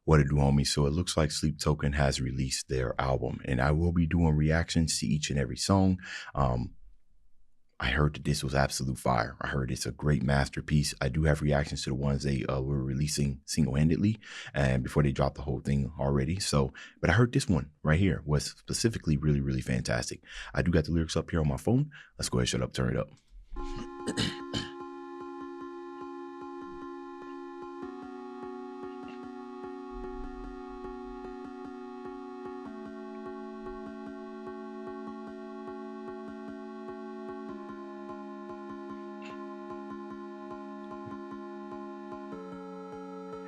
What it do, homie? So it looks like Sleep Token has released their album, and I will be doing reactions to each and every song. I heard that this was absolute fire. I heard it's a great masterpiece. I do have reactions to the ones they were releasing single-handedly and before they dropped the whole thing already. So, but I heard this one right here was specifically really, really fantastic. I do got the lyrics up here on my phone. Let's go ahead, shut up, turn it up.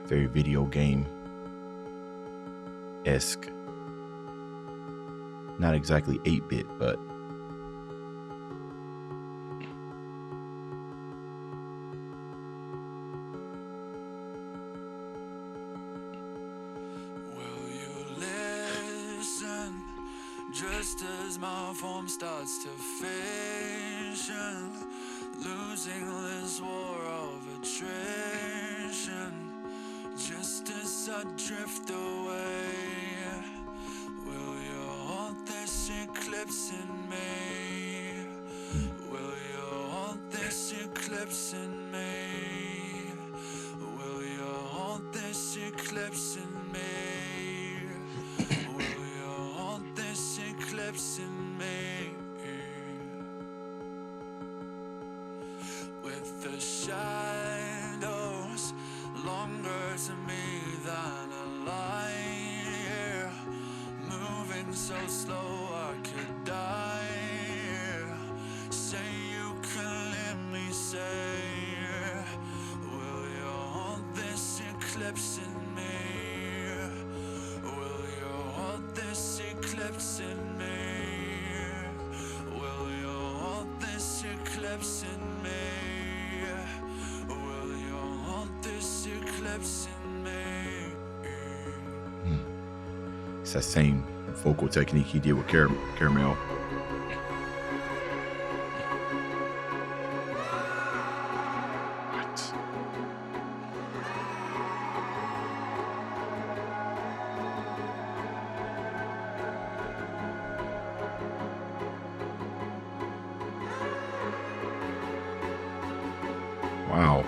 Very video game-esque. Not exactly 8-bit, but Will you listen just as my form starts to fission, losing this war of attrition? Just as I drift away, will you hold this eclipse in me? Will you hold this eclipse in me? Will you hold this eclipse in me? Will you hold this eclipse in me? With the shadows longer to me than a light, yeah. Moving so slow I could die, yeah. Say you can let me say, yeah. Will you hold this eclipse in me? Will you hold this eclipse in me? Will you hold this eclipse in me? Eclipse in me. It's that same vocal technique he did with Caramel. Wow.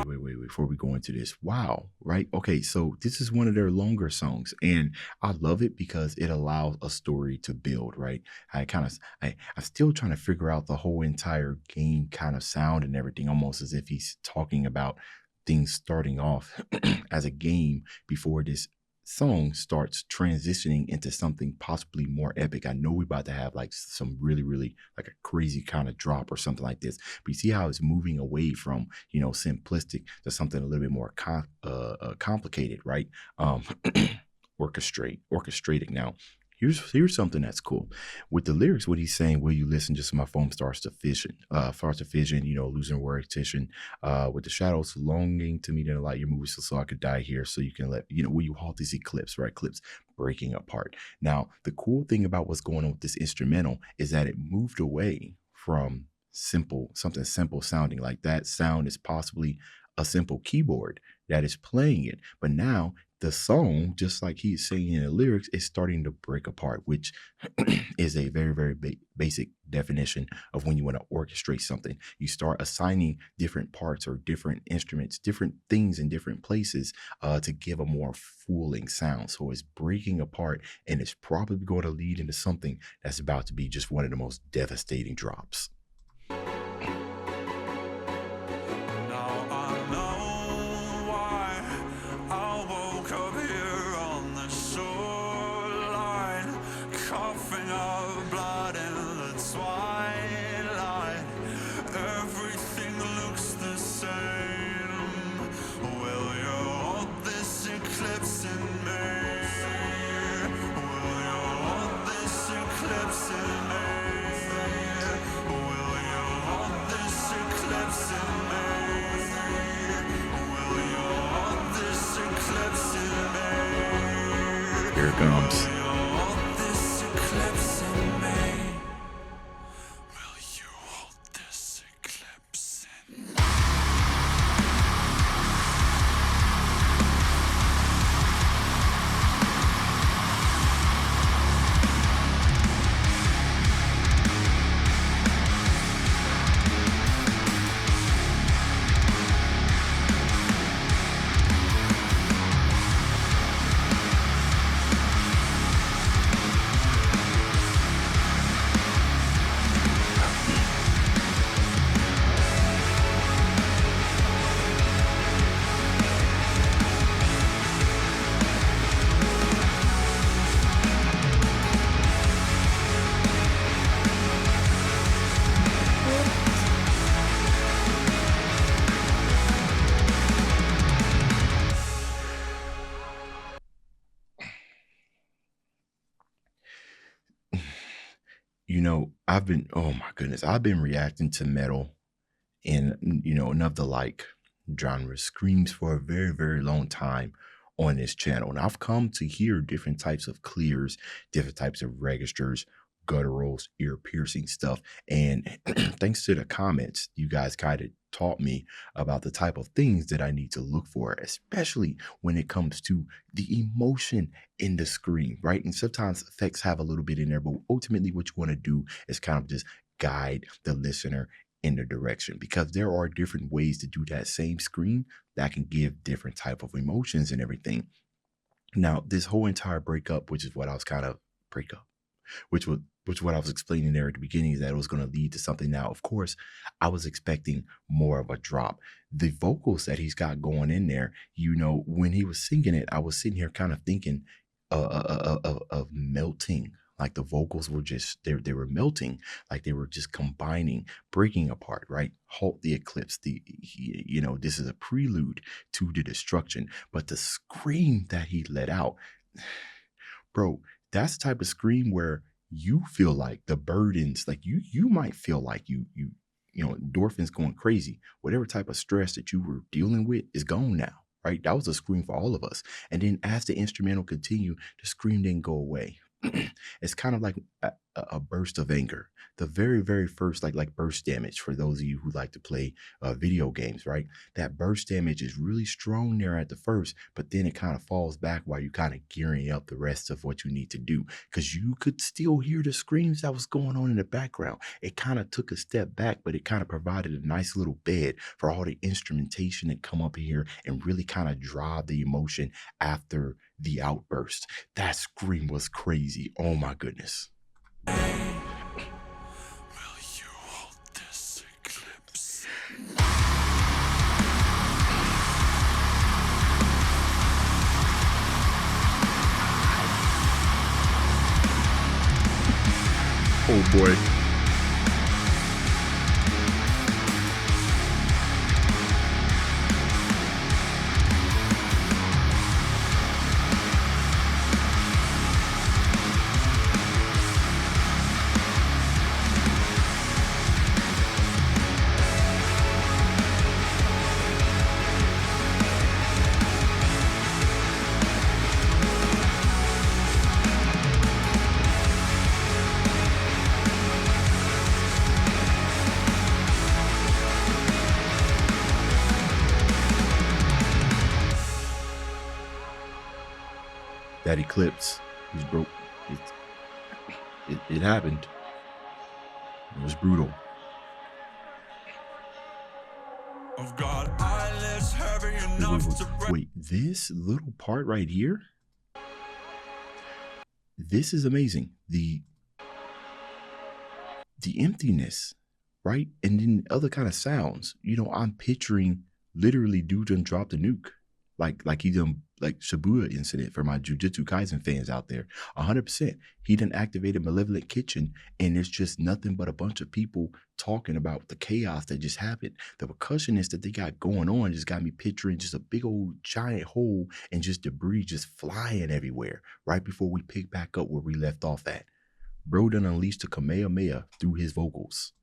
Wait, before we go into this, wow, right? Okay, so this is one of their longer songs, and I love it because it allows a story to build, right? I'm still trying to figure out the whole entire game kind of sound and everything, almost as if he's talking about things starting off as a game before this song starts transitioning into something possibly more epic. I know we're about to have like some really, really like a crazy kind of drop or something like this, but you see how it's moving away from, you know, simplistic to something a little bit more complicated, right? Orchestrating. Now, here's something that's cool with the lyrics. What he's saying, will you listen just as my foam starts to fission, you know, losing word tissue, with the shadows longing to meet in the light, you're moving so I could die here, so you can let, you know, will you halt this eclipse, right? Eclipse breaking apart. Now, the cool thing about what's going on with this instrumental is that it moved away from something simple sounding like that sound is possibly a simple keyboard that is playing it, but now the song, just like he's saying in the lyrics, is starting to break apart, which is a very, very basic definition of when you want to orchestrate something. You start assigning different parts or different instruments, different things in different places to give a more fooling sound. So it's breaking apart, and it's probably going to lead into something that's about to be just one of the most devastating drops. Will comes. Will you hold this eclipse in me? Will you hold this eclipse in me? You know, oh my goodness, I've been reacting to metal and, and of the like genre screams for a very, very long time on this channel. And I've come to hear different types of clears, different types of registers, gutturals, ear piercing stuff. And thanks to the comments, you guys kind of taught me about the type of things that I need to look for, especially when it comes to the emotion in the scream, right? And sometimes effects have a little bit in there, but ultimately what you want to do is kind of just guide the listener in the direction, because there are different ways to do that same scream that can give different type of emotions and everything. Now, this whole entire breakup, which is what I was kind of breakup, which what I was explaining there at the beginning, is that it was going to lead to something. Now, of course, I was expecting more of a drop. The vocals that he's got going in there, when he was singing it, I was sitting here kind of thinking of melting. Like the vocals were just they were melting, like they were just combining, breaking apart, right? Halt the eclipse. This is a prelude to the destruction. But the scream that he let out, bro, that's the type of scream where you feel like the burdens, like you might feel like endorphins going crazy. Whatever type of stress that you were dealing with is gone now, right? That was a scream for all of us. And then as the instrumental continued, the scream didn't go away. It's kind of like a burst of anger. The very, very first like burst damage, for those of you who like to play video games, right? That burst damage is really strong there at the first, but then it kind of falls back while you kind of gearing up the rest of what you need to do, because you could still hear the screams that was going on in the background. It kind of took a step back, but it kind of provided a nice little bed for all the instrumentation that come up here and really kind of drive the emotion after the outburst. That scream was crazy. Oh my goodness. Will you hold this eclipse? Oh boy. That eclipse was broke. It happened. It was brutal. I've got eyelids heavy enough to break. Wait, this little part right here, this is amazing. The emptiness, right? And then other kind of sounds. I'm picturing literally dude done dropped a nuke. Like he done, like Shibuya incident for my Jujutsu Kaisen fans out there. 100%. He done activated Malevolent Kitchen, and it's just nothing but a bunch of people talking about the chaos that just happened. The percussionist that they got going on just got me picturing just a big old giant hole and just debris just flying everywhere right before we pick back up where we left off at. Bro done unleashed a Kamehameha through his vocals.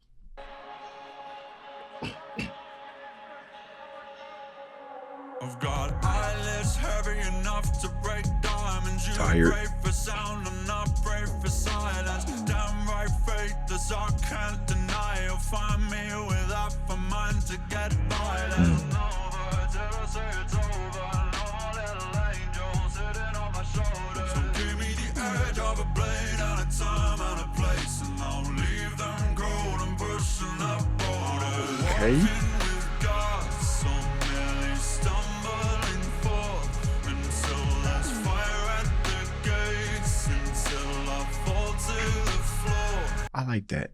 I've got eyelids heavy enough to break diamonds. You Tired. pray for sound and I pray for silence. Damn right faith as I can't deny. You'll find me with half a mind to get violent. Over till I say it's over. No little angel sitting on my shoulder. So give me the edge of a blade and a time and a place, and I'll leave them cold and pushing that border. Okay. Walking with God, so merely stumbling forth until there's fire at the gates, until I fall to the floor. I like that.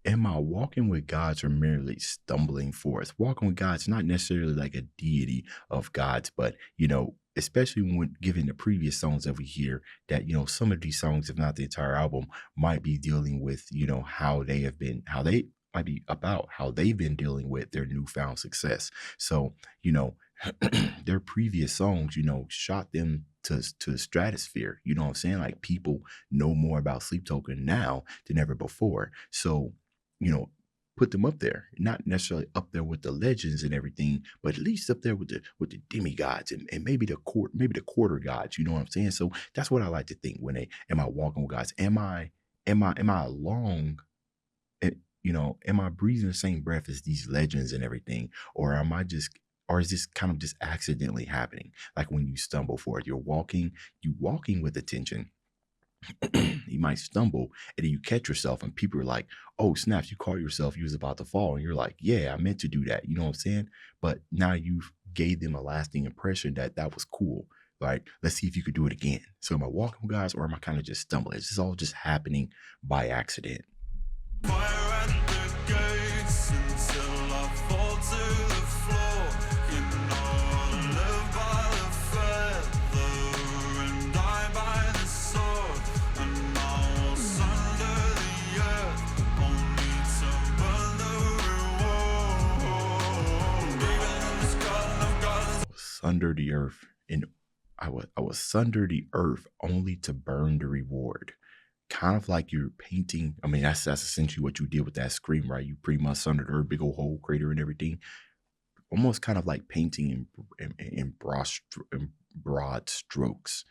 Am I walking with God's or merely stumbling forth? Walking with God's not necessarily like a deity of God's, but, you know, especially when given the previous songs that we hear, that, you know, some of these songs, if not the entire album, might be dealing with, you know, how they might be about how they've been dealing with their newfound success. So, you know, their previous songs, you know, shot them to the stratosphere. You know what I'm saying? Like, people know more about Sleep Token now than ever before. So, you know, put them up there, not necessarily up there with the legends and everything, but at least up there with the demigods and maybe the quarter gods. You know what I'm saying? So that's what I like to think when am I walking with gods? Am I along? You know, am I breathing the same breath as these legends and everything, or is this kind of just accidentally happening? Like when you stumble forward, you're walking with attention. You might stumble and then you catch yourself and people are like, oh snaps, you caught yourself, you was about to fall, and you're like, yeah, I meant to do that, you know what I'm saying? But now you've gave them a lasting impression that was cool, right? Let's see if you could do it again. So am I walking with guys, or am I kind of just stumbling? Is this all just happening by accident? Fire at the gates until I fall to the floor. You know I live by the feather and die by the sword, and I will sunder the earth only to burn the reward. Even in this garden of gardens, Sunder the earth, and I was sunder the earth only to burn the reward. Kind of like you're painting. I mean, that's essentially what you did with that scream, right? You pretty much sundered her big old hole crater and everything. Almost kind of like painting in broad strokes.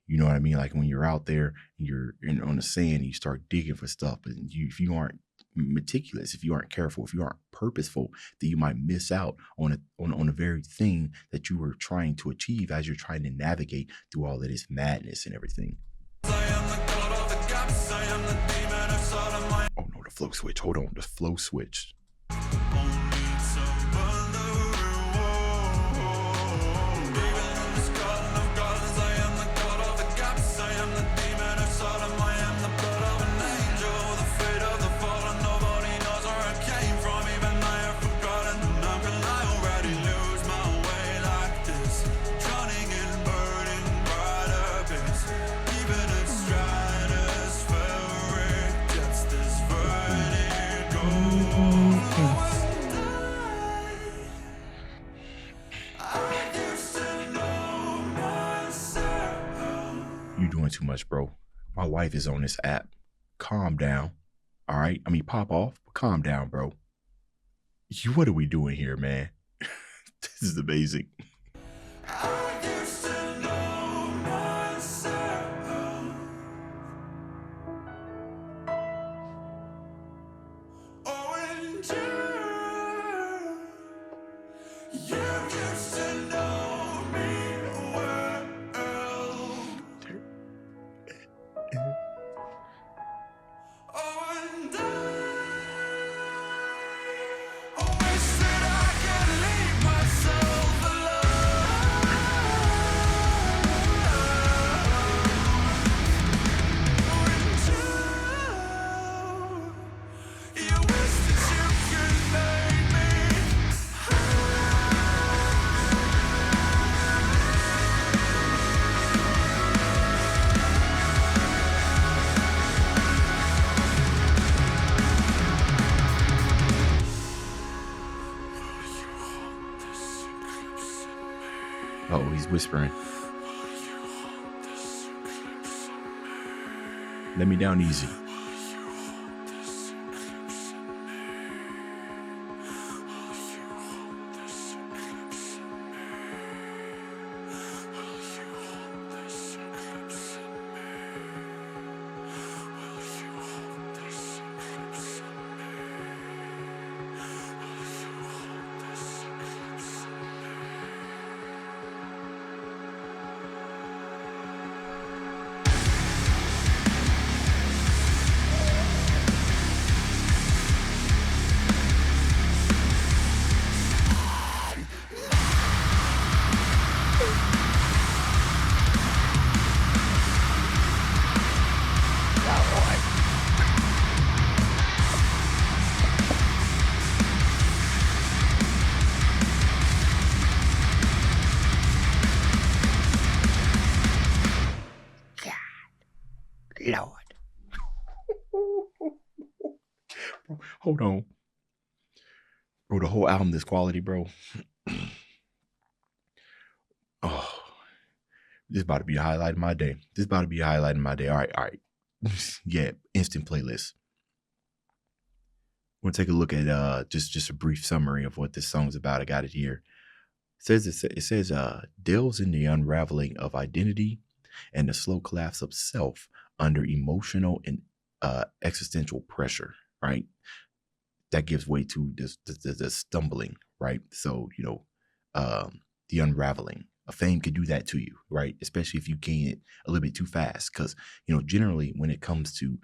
You know what I mean? Like when you're out there and you're on the sand, you start digging for stuff, but if you aren't meticulous, if you aren't careful, if you aren't purposeful, then you might miss out on the very thing that you were trying to achieve as you're trying to navigate through all of this madness and everything. I am the god of the gaps, I am the demon inside of my Oh no, the flow switch. Hold on, the flow switch. only to burn the reward. Even in this garden of gardens, I am the god of the gaps, I am the demon inside of my, I am the blood of an angel, the fate of the fallen. Nobody knows where I came from, even I have forgotten. And how can I already lose my way like this? Drowning in burning bright abyss. Even in stratospheric depths, this vertigo. I used to know myself. You doing too much, bro. My wife is on this app. Calm down. All right. I mean, pop off, but calm down, bro. What are we doing here, man? This is amazing. I used to know myself. Oh, and you used to know me well. Oh, and I wish that I could leave myself alone. You wish that you could make me Oh, he's whispering. Let me down easy. Lord. Bro, hold on. Bro, the whole album, this quality, bro. Oh, this about to be a highlight of my day. This about to be a highlight of my day. All right, all right. Yeah, instant playlist. We'll take a look at just a brief summary of what this song's about. I got it here. It says delves in the unraveling of identity and the slow collapse of self under emotional and existential pressure, right? That gives way to the stumbling, right? So, the unraveling. A fame could do that to you, right? Especially if you gain it a little bit too fast. Because, generally when it comes to,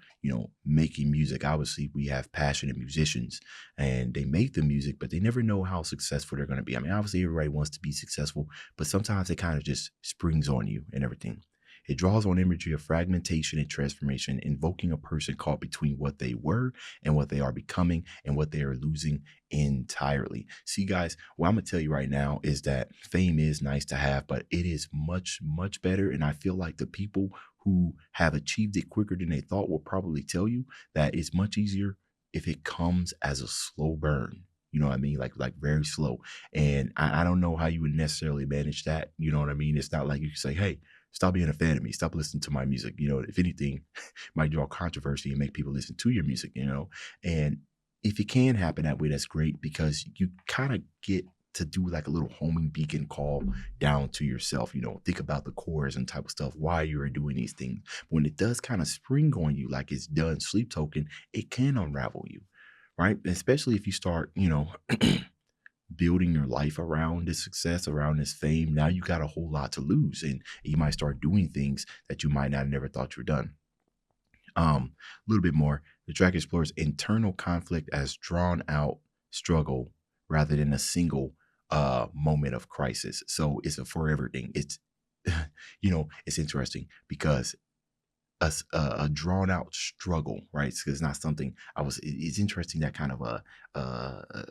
making music, obviously we have passionate musicians and they make the music, but they never know how successful they're going to be. I mean, obviously everybody wants to be successful, but sometimes it kind of just springs on you and everything. It draws on imagery of fragmentation and transformation, invoking a person caught between what they were and what they are becoming and what they are losing entirely. See, guys, what I'm going to tell you right now is that fame is nice to have, but it is much, much better. And I feel like the people who have achieved it quicker than they thought will probably tell you that it's much easier if it comes as a slow burn. You know what I mean? Like very slow. And I don't know how you would necessarily manage that. You know what I mean? It's not like you can say, hey, stop being a fan of me. Stop listening to my music. If anything, might draw controversy and make people listen to your music, And if it can happen that way, that's great because you kind of get to do like a little homing beacon call down to yourself, think about the chorus and type of stuff, why you are doing these things. When it does kind of spring on you, like it's done sleep token, it can unravel you, right? Especially if you start, building your life around this success, around this fame. Now you got a whole lot to lose, and you might start doing things that you might not have never thought you were done. A little bit more. The track explores internal conflict as drawn out struggle rather than a single moment of crisis. So it's a forever thing. It's it's interesting because a drawn out struggle, right? So it's not something it's interesting that kind of a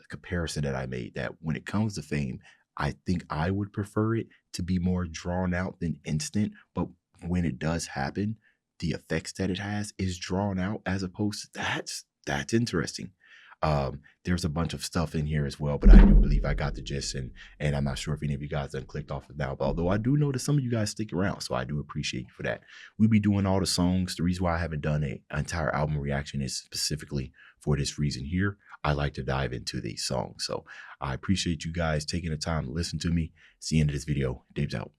comparison that I made, that when it comes to fame, I think I would prefer it to be more drawn out than instant. But when it does happen, the effects that it has is drawn out as opposed to that's interesting. There's a bunch of stuff in here as well, but I do believe I got the gist, and I'm not sure if any of you guys done clicked off it now, but although I do know that some of you guys stick around, so I do appreciate you for that. We'll be doing all the songs. The reason why I haven't done an entire album reaction is specifically for this reason here. I like to dive into these songs, so I appreciate you guys taking the time to listen to me. It's the end of this video. Dave's out.